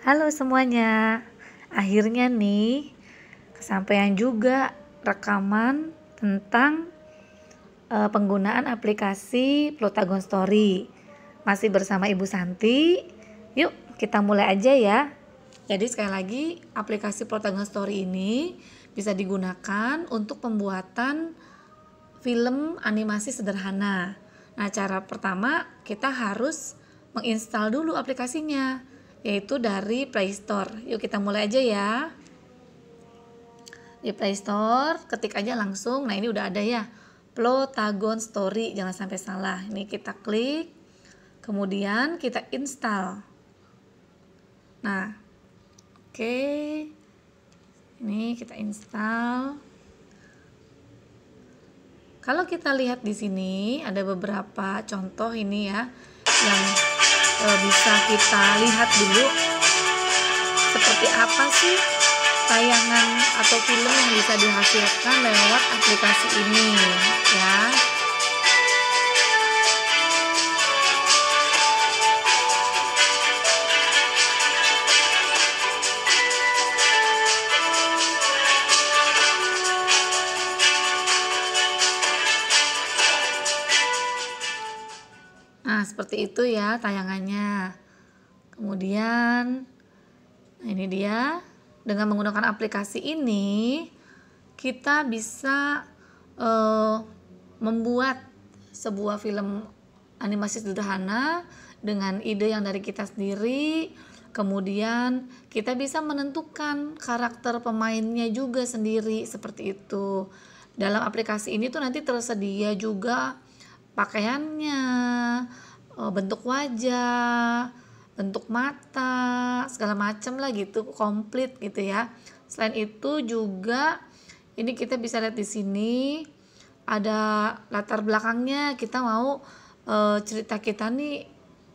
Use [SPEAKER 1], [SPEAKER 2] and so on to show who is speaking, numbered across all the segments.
[SPEAKER 1] Halo semuanya, akhirnya nih kesampaian juga rekaman tentang penggunaan aplikasi Plotagon Story. Masih bersama Ibu Santi. Yuk kita mulai aja ya. Jadi sekali lagi aplikasi Plotagon Story ini bisa digunakan untuk pembuatan film animasi sederhana. Nah, cara pertama kita harus menginstal dulu aplikasinya, yaitu dari Play Store. Yuk kita mulai aja ya. Di Play Store ketik aja langsung. Nah, ini udah ada ya, Plotagon Story, jangan sampai salah. Ini kita klik, kemudian kita install. Nah, oke. Ini kita install. Kalau kita lihat di sini ada beberapa contoh ini ya yang bisa kita lihat dulu seperti apa sih tayangan atau film yang bisa dihasilkan lewat aplikasi ini ya. Nah, seperti itu ya tayangannya. Kemudian, nah ini dia. Dengan menggunakan aplikasi ini, kita bisa membuat sebuah film animasi sederhana dengan ide yang dari kita sendiri. Kemudian, kita bisa menentukan karakter pemainnya juga sendiri seperti itu. Dalam aplikasi ini tuh nanti tersedia juga pakaiannya, bentuk wajah, bentuk mata, segala macam lah gitu, komplit gitu ya. Selain itu juga ini kita bisa lihat di sini ada latar belakangnya, kita mau cerita kita nih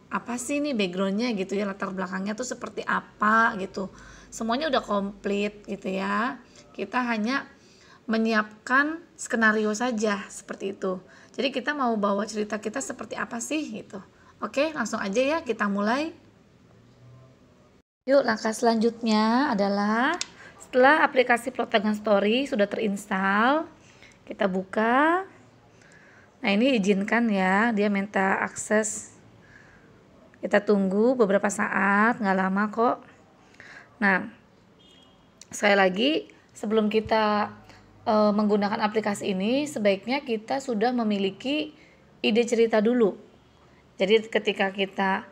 [SPEAKER 1] apa sih nih backgroundnya gitu ya, latar belakangnya tuh seperti apa gitu. Semuanya udah komplit gitu ya. Kita hanya menyiapkan skenario saja seperti itu. Jadi kita mau bawa cerita kita seperti apa sih gitu. Oke, langsung aja ya kita mulai. Yuk, langkah selanjutnya adalah setelah aplikasi Plotagon Story sudah terinstall, kita buka. Nah, ini izinkan ya, dia minta akses. Kita tunggu beberapa saat, nggak lama kok. Nah, sekali lagi sebelum kita menggunakan aplikasi ini, sebaiknya kita sudah memiliki ide cerita dulu. Jadi ketika kita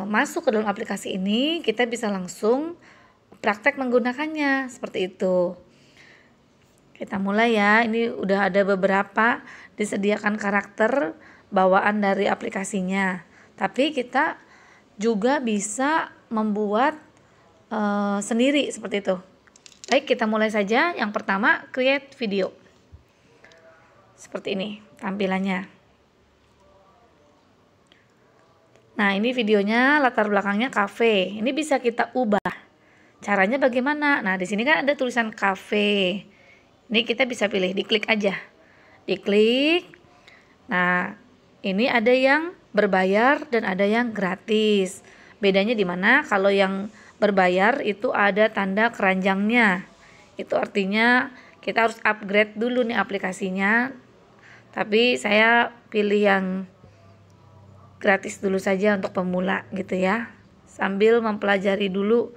[SPEAKER 1] masuk ke dalam aplikasi ini, kita bisa langsung praktek menggunakannya seperti itu. Kita mulai ya. Ini udah ada beberapa disediakan karakter bawaan dari aplikasinya. Tapi kita juga bisa membuat sendiri seperti itu. Baik, kita mulai saja. Yang pertama, create video. Seperti ini tampilannya. Nah, ini videonya latar belakangnya kafe. Ini bisa kita ubah. Caranya bagaimana? Nah, di sini kan ada tulisan kafe. Ini kita bisa pilih, diklik aja. Diklik. Nah, ini ada yang berbayar dan ada yang gratis. Bedanya di mana? Kalau yang berbayar itu ada tanda keranjangnya. Itu artinya kita harus upgrade dulu nih aplikasinya. Tapi saya pilih yang gratis dulu saja untuk pemula gitu ya. Sambil mempelajari dulu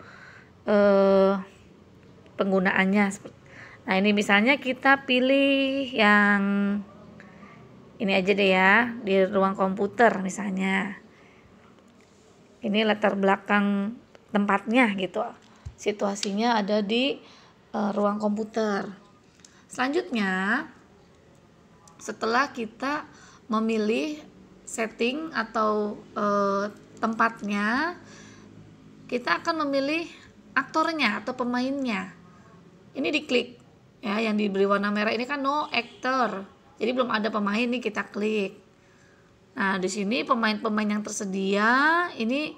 [SPEAKER 1] penggunaannya. Nah, ini misalnya kita pilih yang ini aja deh ya, di ruang komputer misalnya. Ini latar belakang tempatnya gitu. Situasinya ada di ruang komputer. Selanjutnya, setelah kita memilih setting atau tempatnya, kita akan memilih aktornya atau pemainnya. Ini diklik ya, yang diberi warna merah ini kan no actor. Jadi belum ada pemain nih, kita klik. Nah, di sini pemain-pemain yang tersedia ini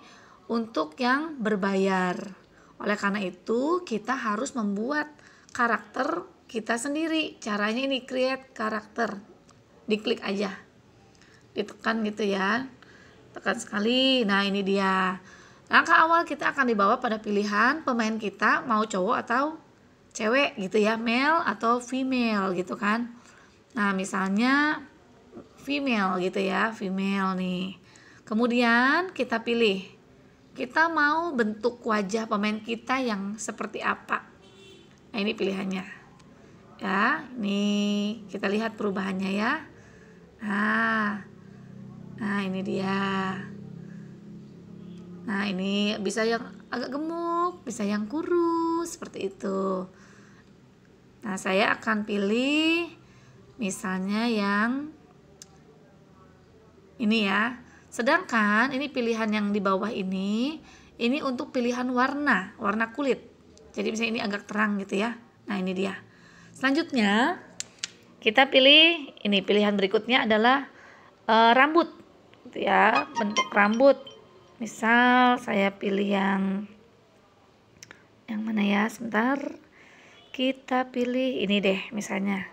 [SPEAKER 1] untuk yang berbayar. Oleh karena itu, kita harus membuat karakter kita sendiri. Caranya ini create karakter. Diklik aja. Ditekan gitu ya. Tekan sekali. Nah, ini dia. Langkah awal kita akan dibawa pada pilihan pemain kita mau cowok atau cewek gitu ya, male atau female gitu kan. Nah, misalnya female gitu ya, female nih. Kemudian kita pilih, kita mau bentuk wajah pemain kita yang seperti apa. Nah, ini pilihannya. Ya, ini kita lihat perubahannya ya. Nah, ini dia. Nah, ini bisa yang agak gemuk, bisa yang kurus, seperti itu. Nah, saya akan pilih misalnya yang ini ya. Sedangkan ini pilihan yang di bawah ini untuk pilihan warna kulit. Jadi misalnya ini agak terang gitu ya. Nah, ini dia. Selanjutnya kita pilih ini, pilihan berikutnya adalah rambut gitu ya, bentuk rambut. Misal saya pilih yang mana ya, sebentar. Kita pilih ini deh misalnya,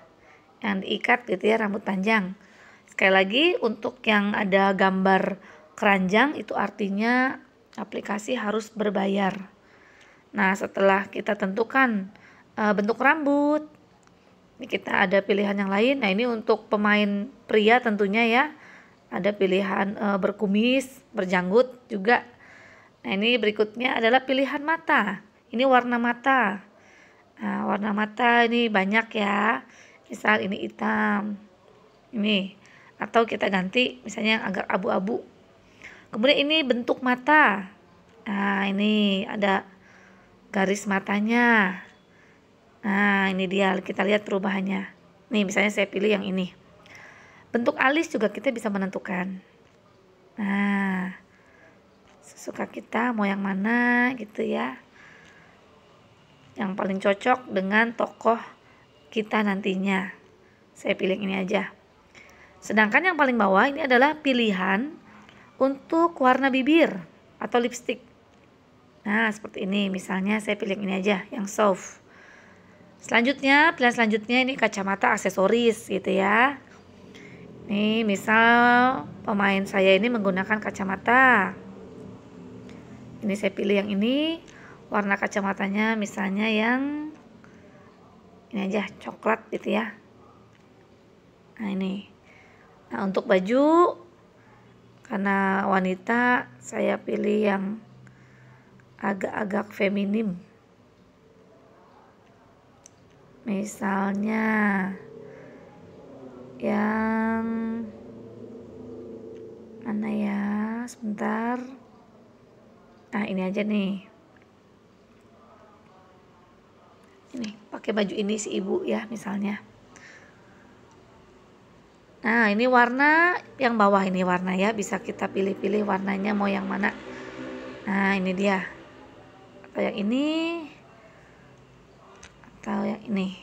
[SPEAKER 1] yang diikat gitu ya, rambut panjang. Sekali lagi, untuk yang ada gambar keranjang itu artinya aplikasi harus berbayar. Nah, setelah kita tentukan bentuk rambut, ini kita ada pilihan yang lain. Nah, ini untuk pemain pria tentunya ya. Ada pilihan berkumis, berjanggut juga. Nah, ini berikutnya adalah pilihan mata. Ini warna mata. Nah, warna mata ini banyak ya. Misal ini hitam. Ini. Atau kita ganti misalnya yang agak abu-abu. Kemudian ini bentuk mata. Nah, ini ada garis matanya. Nah, ini dia, kita lihat perubahannya. Nih, misalnya saya pilih yang ini. Bentuk alis juga kita bisa menentukan. Nah, sesuka kita mau yang mana gitu ya. Yang paling cocok dengan tokoh kita nantinya. Saya pilih yang ini aja. Sedangkan yang paling bawah ini adalah pilihan untuk warna bibir atau lipstick. Nah, seperti ini. Misalnya saya pilih yang ini aja, yang soft. Selanjutnya, pilihan selanjutnya ini kacamata aksesoris gitu ya. Nih, misal pemain saya ini menggunakan kacamata. Ini saya pilih yang ini. Warna kacamatanya misalnya yang ini aja, coklat gitu ya. Nah, ini. Nah, untuk baju, karena wanita, saya pilih yang agak-agak feminim. Misalnya yang mana ya, sebentar. Nah, ini aja nih. Ini pakai baju ini si ibu ya misalnya. Nah, ini warna yang bawah, ini warna ya, bisa kita pilih-pilih warnanya mau yang mana. Nah, ini dia. Atau yang ini. Atau yang ini.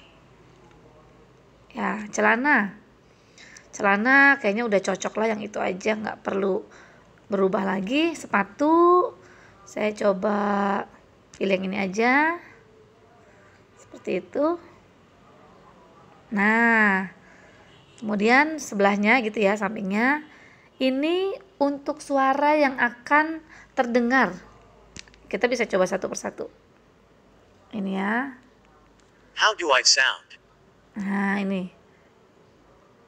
[SPEAKER 1] Ya, celana kayaknya udah cocok lah yang itu aja, nggak perlu berubah lagi. Sepatu saya coba pilih yang ini aja, seperti itu. Nah, kemudian sebelahnya gitu ya, sampingnya ini untuk suara yang akan terdengar. Kita bisa coba satu persatu. Ini ya.
[SPEAKER 2] How do I sound?
[SPEAKER 1] Nah, ini.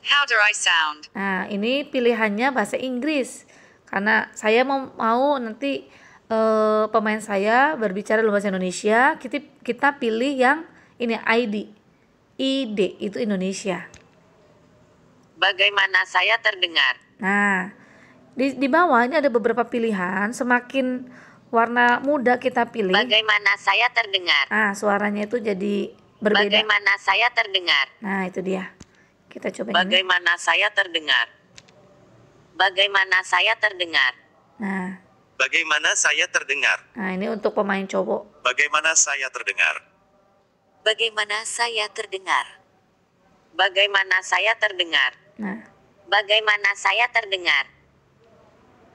[SPEAKER 2] How do I sound?
[SPEAKER 1] Nah, ini pilihannya bahasa Inggris. Karena saya mau nanti pemain saya berbicara dalam bahasa Indonesia, kita pilih yang ini ID itu Indonesia.
[SPEAKER 2] Bagaimana saya terdengar?
[SPEAKER 1] Nah, di bawah ini ada beberapa pilihan. Semakin warna muda kita pilih,
[SPEAKER 2] Bagaimana saya terdengar?
[SPEAKER 1] nah suaranya itu jadi berbeda.
[SPEAKER 2] Bagaimana saya terdengar?
[SPEAKER 1] Nah, itu dia. Kita coba ini.
[SPEAKER 2] Bagaimana saya terdengar? Bagaimana saya terdengar?
[SPEAKER 1] Nah,
[SPEAKER 2] Bagaimana saya terdengar?
[SPEAKER 1] ini untuk pemain cowok.
[SPEAKER 2] Bagaimana saya terdengar? Bagaimana saya terdengar? Bagaimana saya terdengar?
[SPEAKER 1] Nah,
[SPEAKER 2] Bagaimana saya terdengar?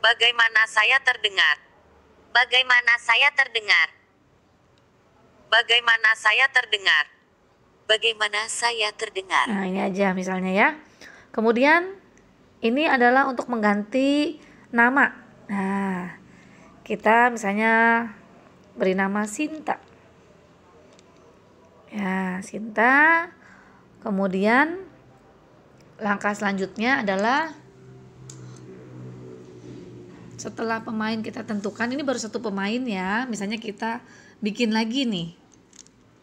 [SPEAKER 2] Bagaimana saya terdengar? Bagaimana saya terdengar? Bagaimana saya terdengar? Bagaimana saya terdengar?
[SPEAKER 1] nah ini aja misalnya ya. Kemudian ini adalah untuk mengganti nama. Nah, kita misalnya beri nama Sinta. Ya, Sinta. Kemudian langkah selanjutnya adalah setelah pemain kita tentukan, ini baru satu pemain ya. Misalnya kita bikin lagi nih.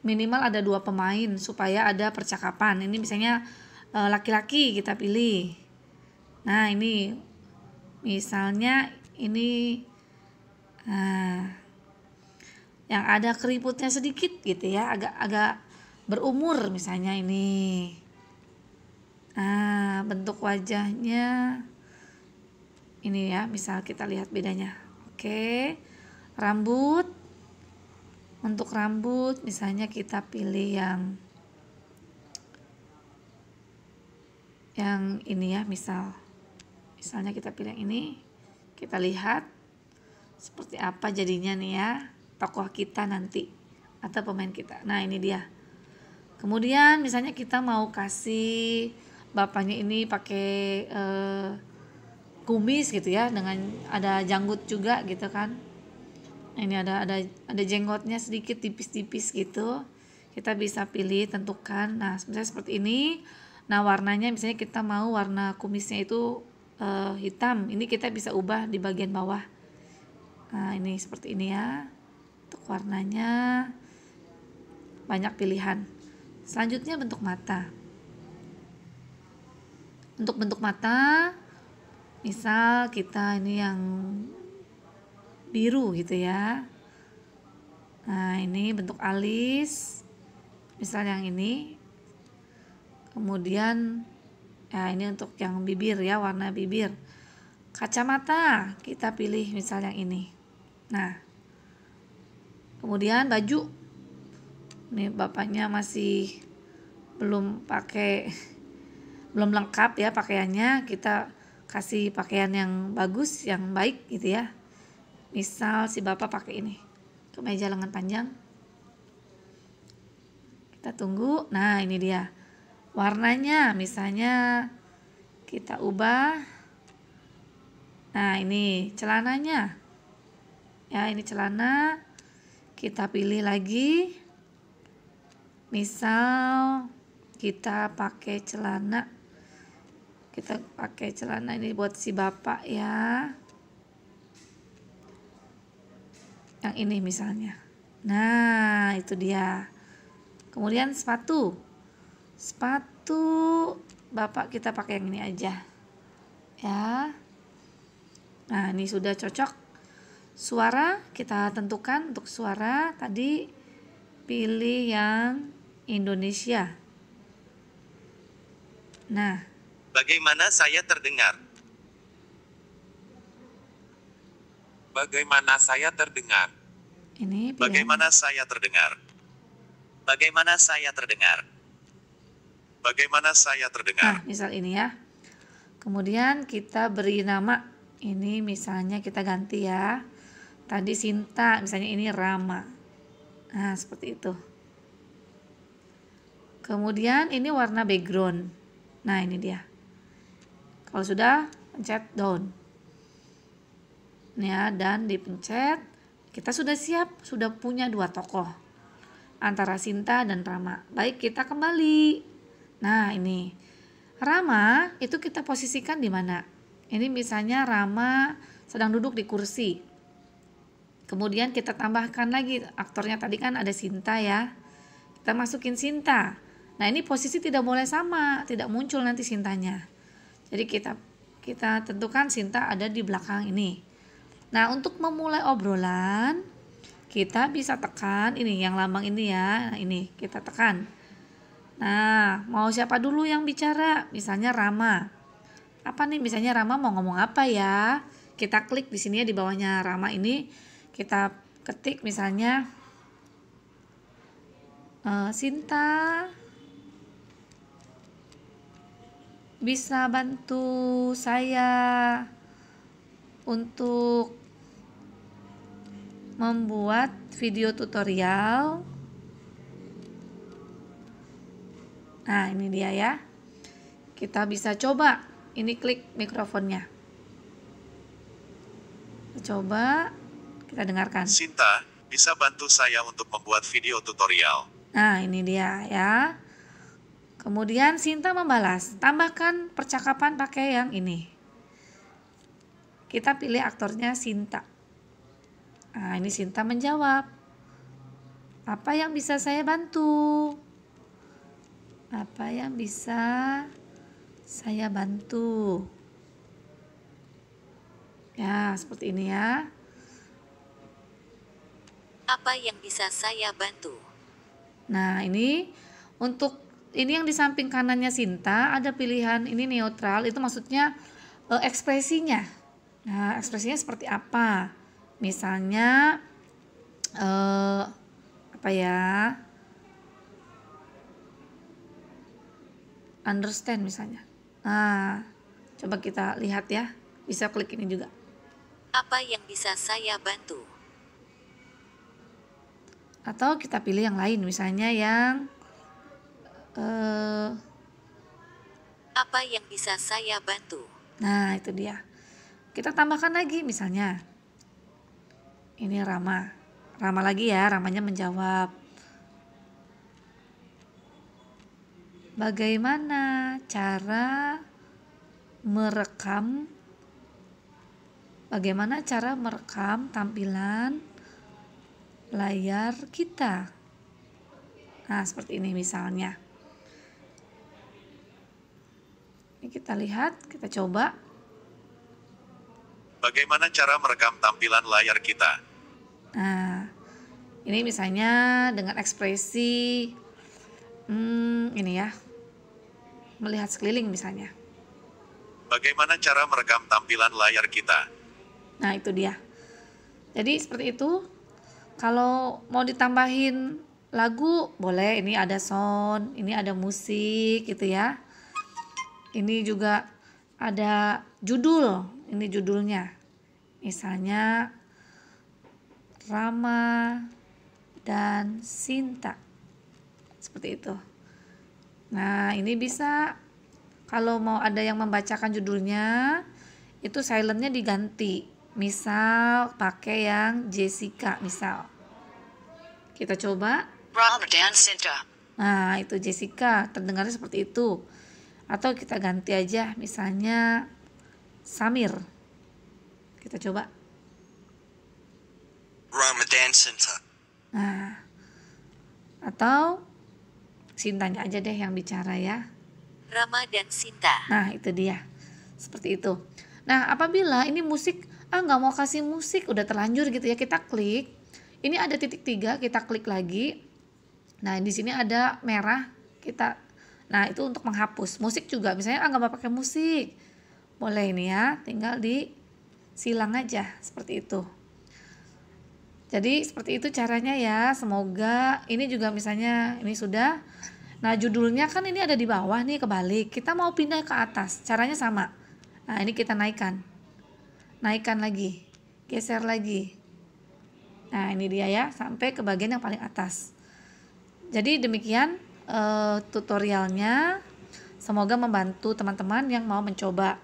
[SPEAKER 1] Minimal ada 2 pemain supaya ada percakapan. Ini misalnya laki-laki kita pilih. Nah, ini misalnya ini yang ada keriputnya sedikit gitu ya, agak berumur misalnya ini. Bentuk wajahnya ini ya, misal kita lihat bedanya. Oke. Rambut. Untuk rambut misalnya kita pilih yang ini ya, misalnya kita pilih yang ini. Kita lihat seperti apa jadinya nih ya, tokoh kita nanti atau pemain kita. Nah, ini dia. Kemudian misalnya kita mau kasih bapaknya ini pakai kumis gitu ya, dengan ada janggut juga gitu kan. Nah, ini ada jenggotnya sedikit tipis-tipis gitu. Kita bisa pilih, tentukan. Nah, misalnya seperti ini. Nah, warnanya misalnya kita mau warna kumisnya itu hitam. Ini kita bisa ubah di bagian bawah. Nah, ini seperti ini ya. Untuk warnanya banyak pilihan. Selanjutnya bentuk mata. Untuk bentuk mata, misal kita ini yang biru gitu ya. Nah, ini bentuk alis. Misal yang ini. Kemudian ya ini untuk yang bibir ya, warna bibir. Kacamata kita pilih misal yang ini. Nah, kemudian baju. Nih bapaknya masih belum lengkap ya pakaiannya, kita kasih pakaian yang bagus, yang baik gitu ya. Misal si bapak pakai ini, kemeja lengan panjang. Kita tunggu. Nah, ini dia. Warnanya misalnya kita ubah. Nah, ini celananya. Ya, ini celana. Kita pilih lagi. Misal kita pakai celana. Kita pakai celana ini buat si bapak ya. Yang ini misalnya. Nah, itu dia. Kemudian sepatu bapak kita pakai yang ini aja ya. Nah, ini sudah cocok. Suara kita tentukan. Untuk suara tadi pilih yang Indonesia. Nah,
[SPEAKER 3] bagaimana saya terdengar? Bagaimana saya terdengar?
[SPEAKER 1] ini pilihan.
[SPEAKER 3] Bagaimana saya terdengar? Bagaimana saya terdengar? Bagaimana saya
[SPEAKER 1] Nah,
[SPEAKER 3] terdengar?
[SPEAKER 1] misal ini ya. Kemudian kita beri nama. Ini misalnya kita ganti ya. Tadi Sinta, misalnya ini Rama. Nah, seperti itu. Kemudian ini warna background. Nah, ini dia. Kalau sudah, pencet down. Ya, dan dipencet. Kita sudah siap, sudah punya 2 tokoh. Antara Sinta dan Rama. Baik, kita kembali. Nah, ini. Rama itu kita posisikan di mana? Ini misalnya Rama sedang duduk di kursi. Kemudian kita tambahkan lagi, aktornya tadi kan ada Sinta ya. Kita masukin Sinta. Nah, ini posisi tidak boleh sama, tidak muncul nanti Sintanya. Jadi kita tentukan Sinta ada di belakang ini. Nah, untuk memulai obrolan, kita bisa tekan ini yang lambang ini ya. Nah, ini kita tekan. Nah, mau siapa dulu yang bicara? Misalnya Rama. Apa nih? Misalnya Rama mau ngomong apa ya? Kita klik di sini ya, di bawahnya Rama ini. Kita ketik misalnya Sinta bisa bantu saya untuk membuat video tutorial. Nah, ini dia ya. Kita bisa coba. Ini klik mikrofonnya. Coba. Kita dengarkan.
[SPEAKER 3] Sinta, bisa bantu saya untuk membuat video tutorial?
[SPEAKER 1] Nah, ini dia ya. Kemudian Sinta membalas, tambahkan percakapan pakai yang ini. Kita pilih aktornya Sinta. Nah, ini Sinta menjawab. Apa yang bisa saya bantu? Apa yang bisa saya bantu? Ya, seperti ini ya.
[SPEAKER 2] Apa yang bisa saya bantu?
[SPEAKER 1] Nah, ini untuk ini yang di samping kanannya Sinta ada pilihan ini neutral, itu maksudnya ekspresinya. Nah, ekspresinya seperti apa? Misalnya apa ya? Understand misalnya. Nah, coba kita lihat ya. Bisa klik ini juga.
[SPEAKER 2] Apa yang bisa saya bantu?
[SPEAKER 1] Atau kita pilih yang lain, misalnya yang
[SPEAKER 2] Apa yang bisa saya bantu?
[SPEAKER 1] nah itu dia. Kita tambahkan lagi misalnya. Ini Rama. Rama lagi ya, Ramanya menjawab. Bagaimana cara merekam tampilan layar kita? Nah, seperti ini misalnya. Ini kita lihat, kita coba.
[SPEAKER 3] Bagaimana cara merekam tampilan layar kita?
[SPEAKER 1] Nah, ini misalnya dengan ekspresi ini ya, melihat sekeliling misalnya.
[SPEAKER 3] Bagaimana cara merekam tampilan layar kita?
[SPEAKER 1] Nah, itu dia. Jadi seperti itu. Kalau mau ditambahin lagu boleh, ini ada sound, ini ada musik gitu ya. Ini juga ada judul, ini judulnya. Misalnya Rama dan Sinta. Seperti itu. Nah, ini bisa kalau mau ada yang membacakan judulnya, itu silentnya diganti. Misal pakai yang Jessica, misal. Kita coba.
[SPEAKER 2] Rama dan Sinta.
[SPEAKER 1] Nah, itu Jessica, terdengarnya seperti itu. Atau kita ganti aja, misalnya Samir. Kita coba.
[SPEAKER 3] Rama dan Sinta.
[SPEAKER 1] Nah, atau Sintanya aja deh yang bicara ya.
[SPEAKER 2] Rama dan Sinta.
[SPEAKER 1] Nah, itu dia. Seperti itu. Nah, apabila ini musik, nggak mau kasih musik, udah terlanjur gitu ya, kita klik. Ini ada titik 3, kita klik lagi. Nah, di sini ada merah, nah itu untuk menghapus. Musik juga, misalnya nggak mau pakai musik. Boleh ini ya, tinggal di silang aja, seperti itu. Jadi seperti itu caranya ya. Semoga ini juga misalnya ini sudah. Nah, judulnya kan ini ada di bawah nih, kebalik. Kita mau pindah ke atas. Caranya sama. Nah, ini kita naikkan. Naikkan lagi. Geser lagi. Nah, ini dia ya, sampai ke bagian yang paling atas. Jadi demikian tutorialnya. Semoga membantu teman-teman yang mau mencoba.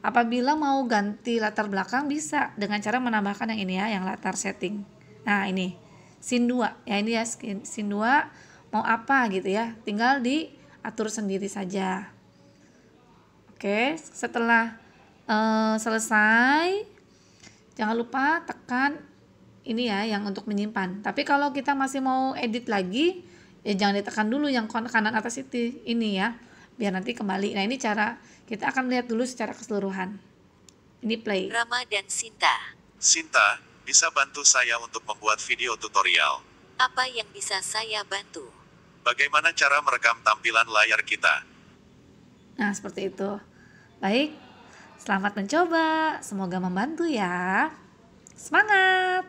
[SPEAKER 1] Apabila mau ganti latar belakang bisa dengan cara menambahkan yang ini ya, yang latar setting. Nah, ini scene 2. Ya ini ya scene 2 mau apa gitu ya. Tinggal diatur sendiri saja. Oke, setelah selesai jangan lupa tekan ini ya yang untuk menyimpan. Tapi kalau kita masih mau edit lagi, ya jangan ditekan dulu yang kanan atas itu ini ya. Biar nanti kembali. Nah, ini cara kita akan lihat dulu secara keseluruhan. Ini play.
[SPEAKER 2] Rama dan Sinta.
[SPEAKER 3] Sinta, bisa bantu saya untuk membuat video tutorial?
[SPEAKER 2] Apa yang bisa saya bantu?
[SPEAKER 3] Bagaimana cara merekam tampilan layar kita?
[SPEAKER 1] Nah, seperti itu. Baik, selamat mencoba. Semoga membantu ya. Semangat!